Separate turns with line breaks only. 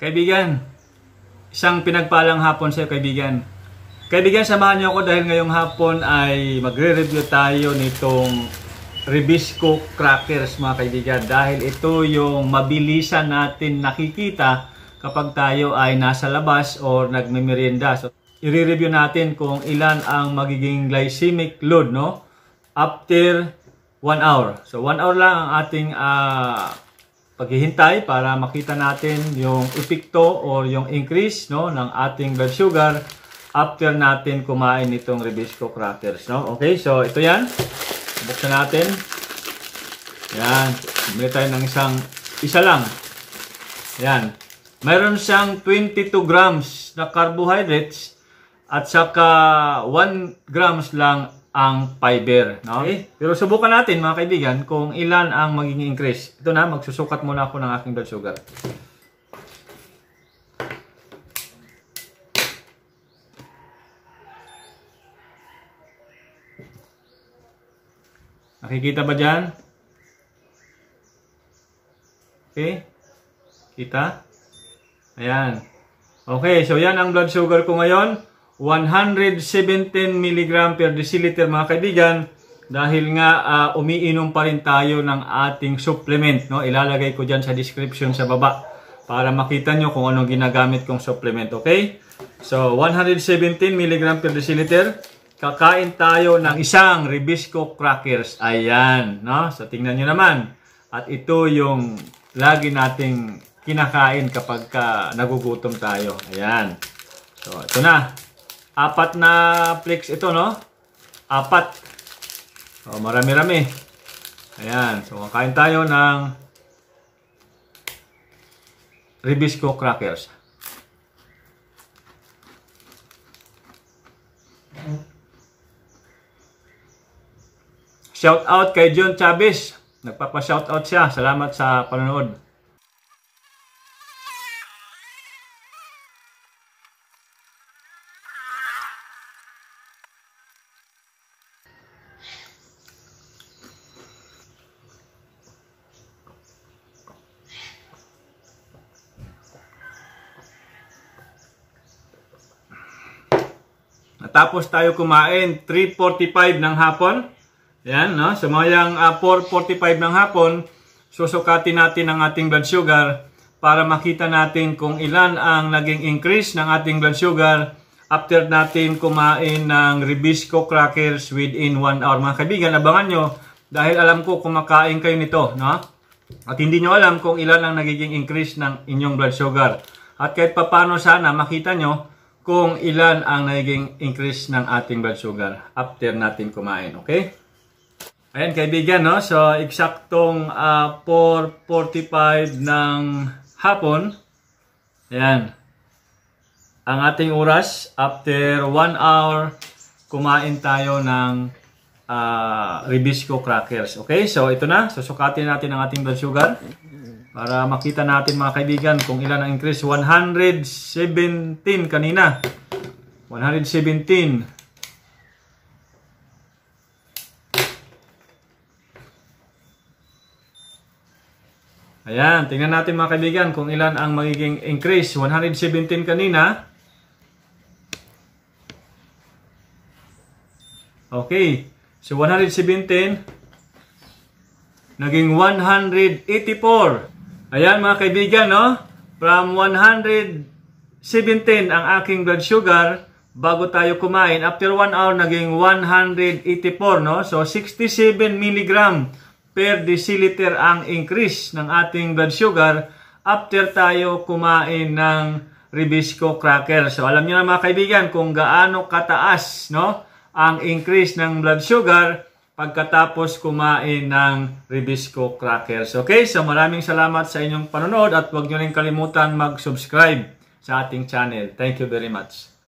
Kaibigan, isang pinagpalang hapon sa iyo, kaibigan. Kaibigan, samahan niyo ako dahil ngayong hapon ay magre-review tayo nitong Ribisco crackers, mga kaibigan. Dahil ito yung mabilisan natin nakikita kapag tayo ay nasa labas o nagmimerienda. So, i-review natin kung ilan ang magiging glycemic load, no? After 1 hour. So, 1 hour lang ang ating paghihintay para makita natin yung epekto or yung increase, no, ng ating blood sugar after natin kumain itong Ribisco crackers, no? Okay, so ito yan. Buksan natin. Yan. Bumili tayo ng isa lang. Yan. Mayroon siyang 22 grams na carbohydrates at saka 1 grams lang ang fiber, no? Okay? Pero subukan natin, mga kaibigan, kung ilan ang magiging increase. Ito na, magsusukat muna ako ng aking blood sugar. Nakikita ba dyan? Okay? Kita? Ayan. Okay, so yan ang blood sugar ko ngayon. 117 mg per deciliter, mga kaibigan. Dahil nga umiinom pa rin tayo ng ating supplement, no? Ilalagay ko dyan sa description sa baba para makita nyo kung anong ginagamit kong supplement, okay? So, 117 mg per deciliter. Kakain tayo ng isang Ribisco crackers. Ayan, no? So, tingnan nyo naman. At ito yung lagi nating kinakain kapag nagugutom tayo. Ayan. So, ito na. 4 na flakes ito, no? 4. So, marami-rami. Ayan. So, kakain tayo ng Ribisco crackers. Shout out kay John Chavez. Nagpapa-shout out siya. Salamat sa panonood. Tapos tayo kumain 3:45 ng hapon. Yan, no? So mayang 4:45 ng hapon, susukatin natin ang ating blood sugar para makita natin kung ilan ang naging increase ng ating blood sugar after natin kumain ng Ribisco crackers within 1 hour. Mga kaibigan, abangan nyo dahil alam ko kumakain kayo nito, no? At hindi nyo alam kung ilan ang nagiging increase ng inyong blood sugar. At kahit papano sana makita nyo kung ilan ang naging increase ng ating blood sugar after natin kumain, okay? Ayan, kaibigan, no? So, eksaktong 4:45 ng hapon. Ayan. Ang ating oras, after 1 hour, kumain tayo ng Ribisco crackers, okay? So, ito na. Susukatin natin ang ating blood sugar para makita natin, mga kaibigan, kung ilan ang increase. 117 kanina. 117. Ayan, tingnan natin, mga kaibigan, kung ilan ang magiging increase. 117 kanina. Okay. So, 117. Naging 184. Ayan, mga kaibigan, no? From 117 ang aking blood sugar bago tayo kumain. After 1 hour, naging 184, no? So, 67 mg per deciliter ang increase ng ating blood sugar after tayo kumain ng Ribisco cracker. So, alam niyo na, mga kaibigan, kung gaano kataas, no, ang increase ng blood sugar pagkatapos kumain ng Ribisco crackers. Okay, so maraming salamat sa inyong panonood at huwag nyo rin kalimutan mag-subscribe sa ating channel. Thank you very much.